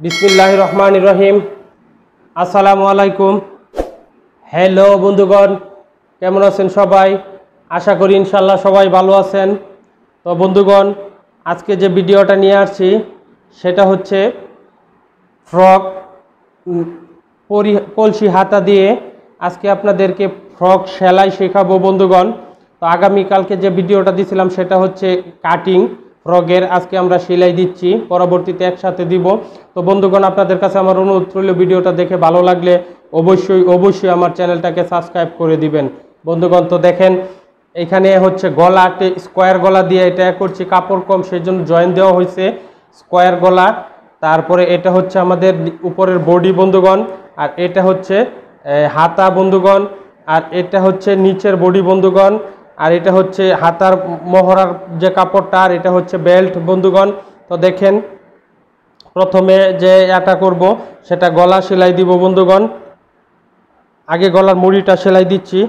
বিসমিল্লাহির রহমানির রহিম। আসসালামু আলাইকুম। হ্যালো বন্ধুগণ, কেমন আছেন সবাই? আশা করি ইনশাল্লাহ সবাই ভালো আছেন। তো বন্ধুগণ, আজকে যে ভিডিওটা নিয়ে আসছি সেটা হচ্ছে ফ্রক কলসি হাতা দিয়ে আজকে আপনাদেরকে ফ্রক সেলাই শেখাবো বন্ধুগণ। তো আগামীকালকে যে ভিডিওটা দিয়েছিলাম সেটা হচ্ছে কাটিং ফ্রকের, আজকে আমরা সেলাই দিচ্ছি, পরবর্তীতে একসাথে দিব। তো বন্ধুগণ, আপনাদের কাছে আমার অনুরোধ রইল, ভিডিওটা দেখে ভালো লাগলে অবশ্যই আমার চ্যানেলটাকে সাবস্ক্রাইব করে দিবেন বন্ধুগণ। তো দেখেন, এখানে হচ্ছে গলাতে স্কোয়ার গলা দিয়ে এটা করছি, কাপড় কম সেই জন্য জয়েন দেওয়া হয়েছে স্কোয়ার গলা। তারপরে এটা হচ্ছে আমাদের উপরের বডি বন্ধুগণ, আর এটা হচ্ছে হাতা বন্ধুগণ, আর এটা হচ্ছে নিচের বডি বন্ধুগণ, আর এটা হচ্ছে হাতার মহড়ার যে কাপড়টা, আর এটা হচ্ছে বেল্ট বন্ধুগণ। তো দেখেন, প্রথমে যে এটা করব সেটা গলা সেলাই দিব বন্ধুগণ। আগে গলার মুড়িটা সেলাই দিচ্ছি।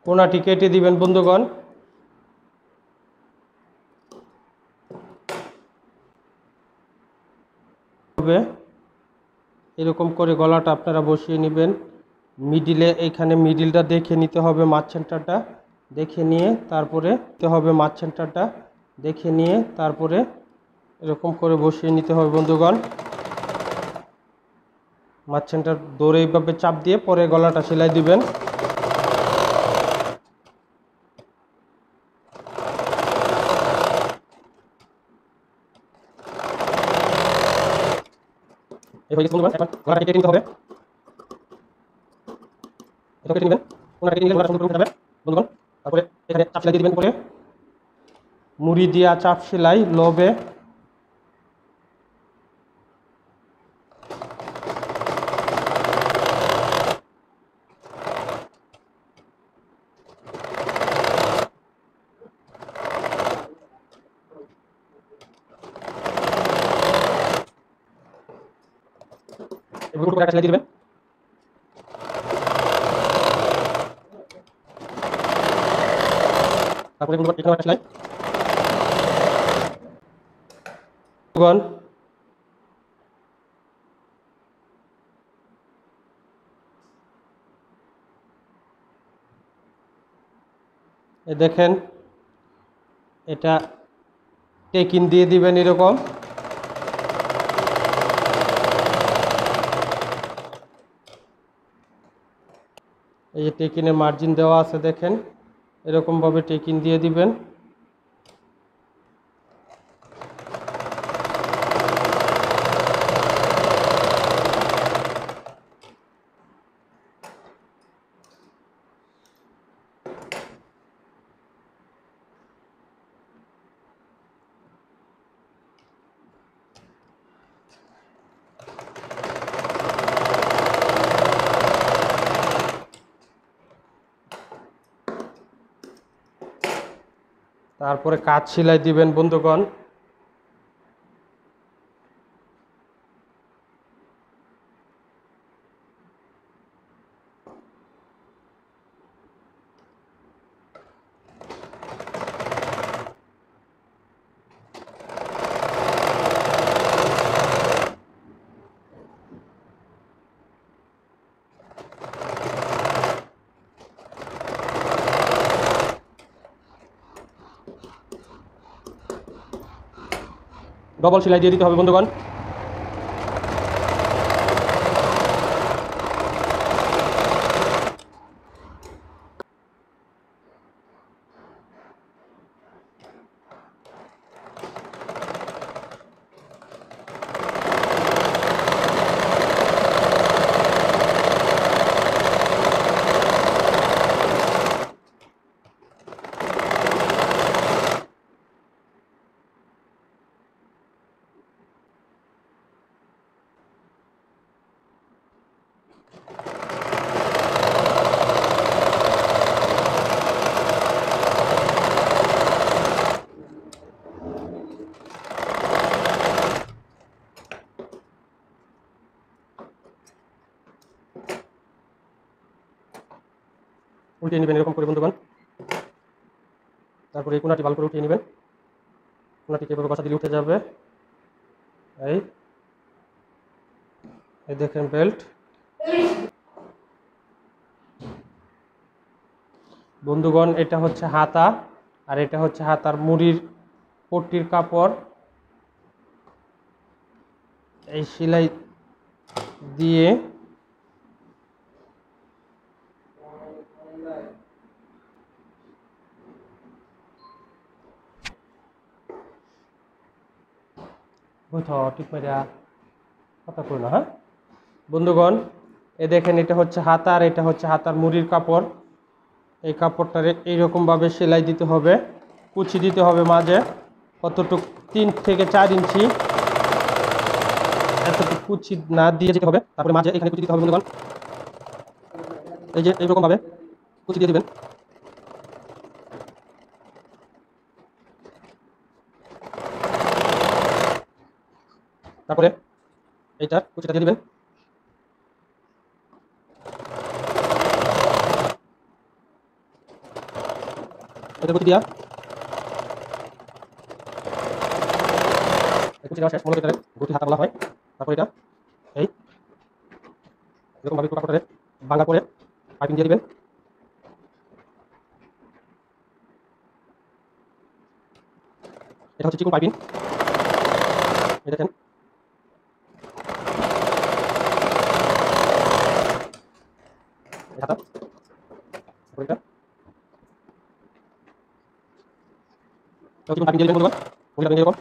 কোনাটি কেটে দিবেন বন্ধুগণ। এরকম করে গলাটা আপনারা বসিয়ে নেবেন। মিডিলে, এইখানে মিডিলটা দেখে নিতে হবে, মাঝ সেন্টারটা দেখে নিয়ে তারপরে মাঝ সেন্টারটা দেখে নিয়ে তারপরে এরকম করে বসিয়ে নিতে হবে বন্ধুগণ। মাঝ সেন্টার ধরে এইভাবে চাপ দিয়ে পরে গলাটা সেলাই দিবেন। গলাটা কেটে নিতে হবে, এটা কেটে নেবেন। কোনটা কেটে নিলে গলাটা সুন্দর উঠে যাবে বন্ধুগণ। তারপরে এখানে চাপ সেলাই দিয়ে দিবেন, পরে মুড়ি দিয়া চাপ সেলাই লবে। এভাবে করে সেলাই দিয়ে দিবেন। তারপরে এখানে একটা সেলাই বন্ধুগণ। দেখেন, এটা টেকিন দিয়ে দিবেন এরকম। এই যে টেকিনে মার্জিন দেওয়া আছে, দেখেন এরকমভাবে টেকিন দিয়ে দিবেন। তারপরে কাজ সেলাই দিবেন বন্ধুগণ। ডবল সেলাই দিয়ে দিতে হবে বন্ধুগণ। উল্টিয়ে নেবেন এরকম করে বন্ধুগণ। তারপরে এই কোনাটি ভালো করে উঠিয়ে নেবেন। কোনাটিকে এভাবে কষা দিলে উঠে যাবে। এই দেখেন বেল্ট। বন্ধুগণ এটা হচ্ছে হাতা, আর এটা হচ্ছে হাতার মুড়ির পট্টির কাপড়। এই সেলাই দিয়ে ঠিক মাইরা কথা কই না। হ্যাঁ বন্ধুগণ, এ দেখেন এটা হচ্ছে হাতা, আর এটা হচ্ছে হাতার মুড়ির কাপড়। এই কাপড়টারে এইরকমভাবে সেলাই দিতে হবে, কুচি দিতে হবে মাঝে কতটুকু 3 থেকে 4 ইঞ্চি, এতটুকু কুচি না দিয়ে যেতে হবে। তারপরে মাঝে এখানে কুচি দিতে হবে বন্ধুগণ। এই যে এইরকমভাবে কুচি দিয়ে দিবেন। তারপরে এইটার কুচিটা দিয়ে দিবেন। এটা কুচি দিয়া কুচি দেওয়া শেষ, মূলত এটারে গুটি হাতা বলা হয়। তারপর এটা এই এরকমভাবে একটু কাপড়টারে ভাঙা করে পাইপিং দিয়ে দিবেন। এটা হচ্ছে চিকন পাইপিং, এই দেখেন। হাতা তারপর এটা চিকন পাইপিং দিয়ে দিবেন বন্ধুগণ। মুড়িটা ভেঙে এরকম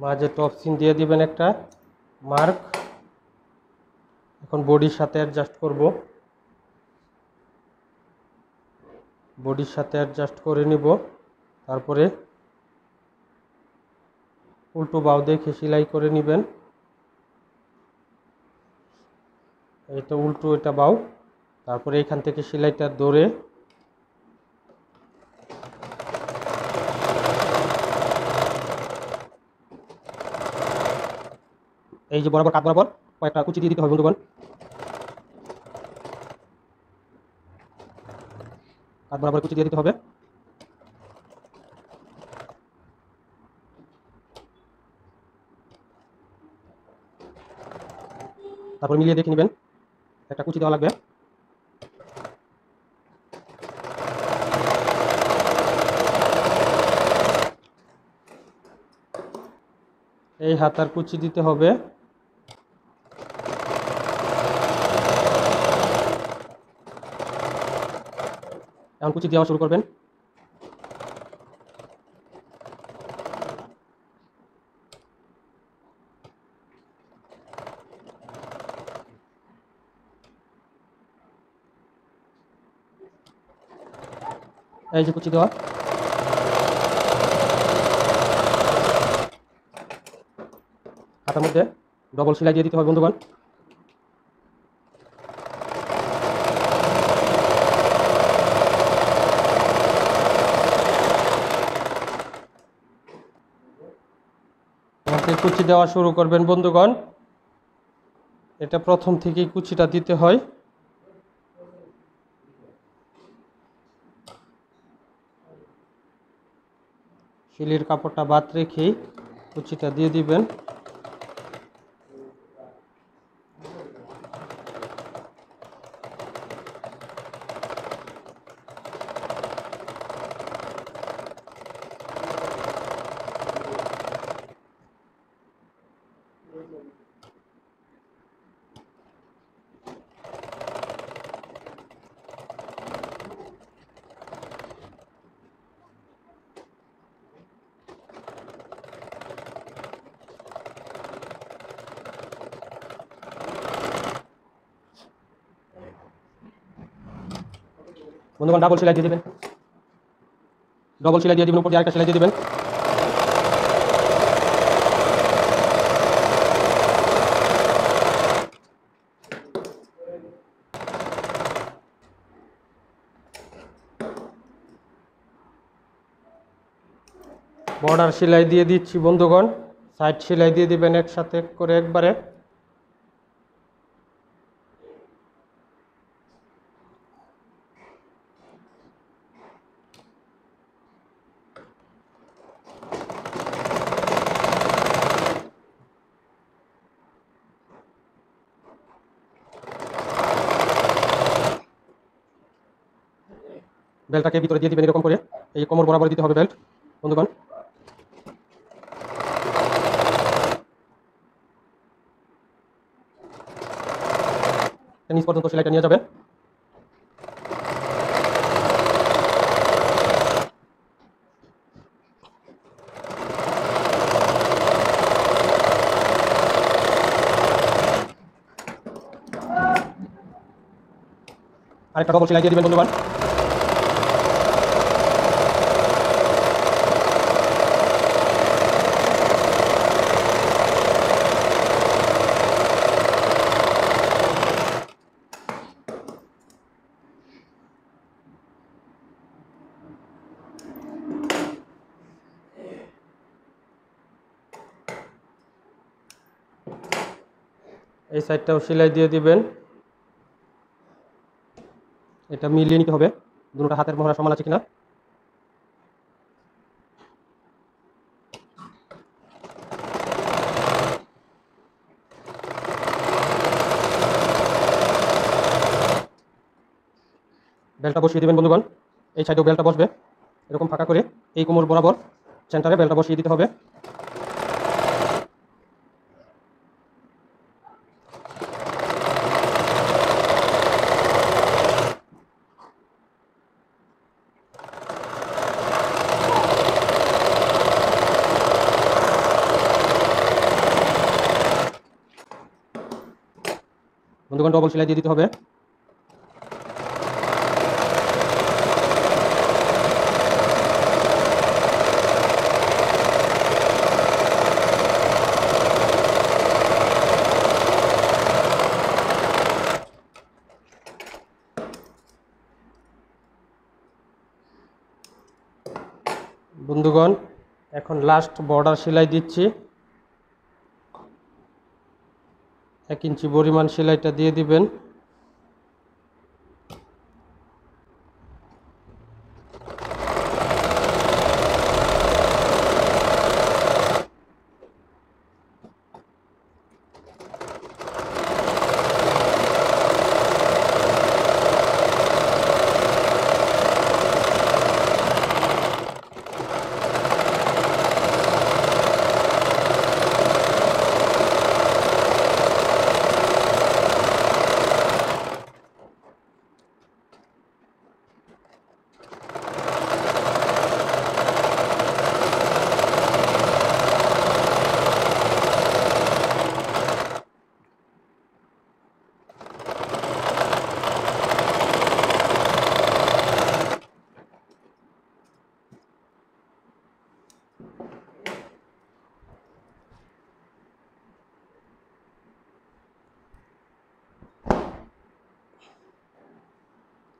মাঝে টপসিন দিয়ে দিবেন একটা মার্ক। এখন বডির সাথে অ্যাডজাস্ট করব, বডির সাথে অ্যাডজাস্ট করে নিব। তারপরে উল্টো বাউ দেখে সেলাই করে নেবেন। এটা উল্টো, এটা বাউ। তারপরে এখান থেকে সেলাইটা ধরে এই যে বরাবর কাট বরাবর কয়েকটা কুচি দিয়ে দিতে হবে বন্ধুগণ। কাট বরাবর কুচি দিয়ে দিতে হবে। তারপর মিলিয়ে দেখে নেবেন, একটা কুচি দেওয়া লাগবে। এই হাতার কুচি দিতে হবে। এখন কুচি দেওয়া শুরু করবেন। এই যে কুচি দেওয়া, হাতার মধ্যে ডবল সেলাই দিয়ে দিতে হবে বন্ধুগণ। কুচি দেওয়া শুরু করবেন বন্ধুগণ। এটা প্রথম থেকেই কুচিটা দিতে হয়। শিলির কাপড়টা বাদ রেখেই কুচিটা দিয়ে দিবেন। বন্ধুগণ ডাবল সেলাই দিয়ে দিবেন, ডবল সেলাই দিয়ে দিবেন, উপর দিয়ে আরেকটা সেলাই দিয়ে দিবেন। বর্ডার সেলাই দিয়ে দিচ্ছি বন্ধুগণ, সাইড সেলাই দিয়ে দিবেন একসাথে করে একবারে। বেল্টটাকে ভিতরে দিয়ে দিবেন এরকম করে, এই কোমর বরাবর দিতে হবে বেল্ট বন্ধুগণ। নিচ পর্যন্ত সেলাইটা নিয়ে যাবেন। আরেকটা ডবল সেলাই দিয়ে দিবেন বন্ধুগণ। এই সাইডটাও সেলাই দিয়ে দিবেন। এটা মিলিয়ে নিতে হবে দুটোটা হাতের মহড়া সমান আছে কিনা। বেলটা বসিয়ে দিবেন বন্ধুগণ। এই সাইডেও বেলটা বসবে এরকম ফাঁকা করে, এই কোমর বরাবর সেন্টারে বেলটা বসিয়ে দিতে হবে। বন্ধুগণ ডবল সেলাই দিয়ে দিতে হবে। বন্ধুগণ এখন লাস্ট বর্ডার সেলাই দিচ্ছি। 1 ইঞ্চি পরিমাণ সেলাইটা দিয়ে দিবেন।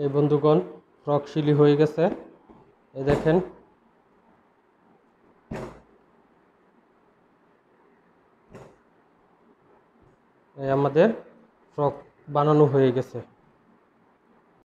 এই বন্ধুগণ ফ্রক সিলি হয়ে গেছে, এই দেখেন। এই আমাদের ফ্রক বানানো হয়ে গেছে।